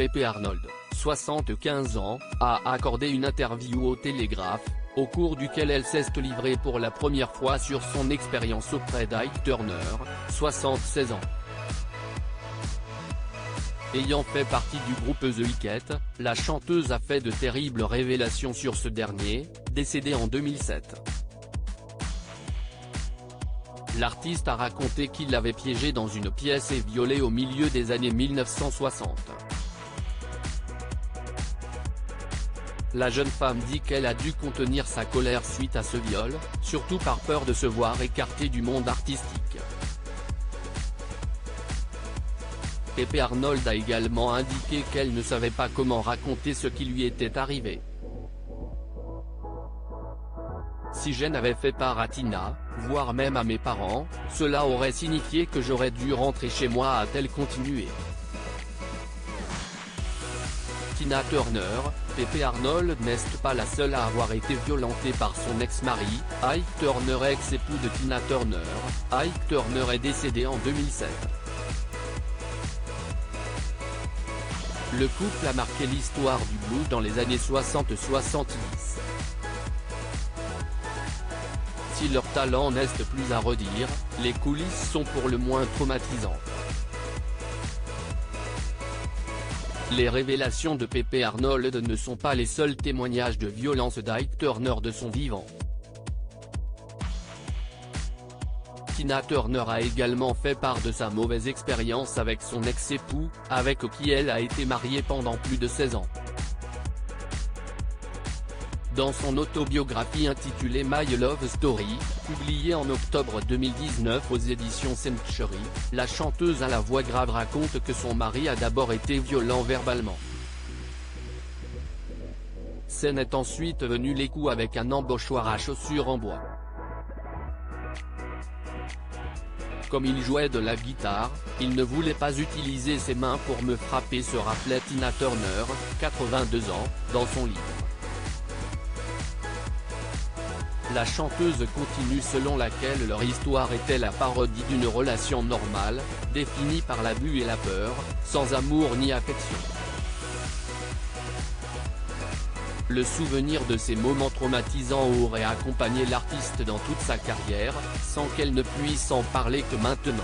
Pépé Arnold, 75 ans, a accordé une interview au Télégraphe, au cours duquel elle s'est livrée pour la première fois sur son expérience auprès d'Ike Turner, 76 ans. Ayant fait partie du groupe The Weeknd, la chanteuse a fait de terribles révélations sur ce dernier, décédé en 2007. L'artiste a raconté qu'il l'avait piégé dans une pièce et violé au milieu des années 1960. La jeune femme dit qu'elle a dû contenir sa colère suite à ce viol, surtout par peur de se voir écartée du monde artistique. Pépé Arnold a également indiqué qu'elle ne savait pas comment raconter ce qui lui était arrivé. Si je n'avais fait part à Tina, voire même à mes parents, cela aurait signifié que j'aurais dû rentrer chez moi, a-t-elle continué. Tina Turner, Pépé Arnold n'est pas la seule à avoir été violentée par son ex-mari, Ike Turner, ex-époux de Tina Turner. Ike Turner est décédé en 2007. Le couple a marqué l'histoire du blues dans les années 60-70. Si leur talent n'est plus à redire, les coulisses sont pour le moins traumatisantes. Les révélations de Pépé Arnold ne sont pas les seuls témoignages de violence d'Ike Turner de son vivant. Tina Turner a également fait part de sa mauvaise expérience avec son ex-époux, avec qui elle a été mariée pendant plus de 16 ans. Dans son autobiographie intitulée My Love Story, publiée en octobre 2019 aux éditions Century, la chanteuse à la voix grave raconte que son mari a d'abord été violent verbalement. Scène est ensuite venue les coups avec un embauchoir à chaussures en bois. Comme il jouait de la guitare, il ne voulait pas utiliser ses mains pour me frapper, se rappelait Tina Turner, 82 ans, dans son livre. La chanteuse continue selon laquelle leur histoire était la parodie d'une relation normale, définie par l'abus et la peur, sans amour ni affection. Le souvenir de ces moments traumatisants aurait accompagné l'artiste dans toute sa carrière, sans qu'elle ne puisse en parler que maintenant.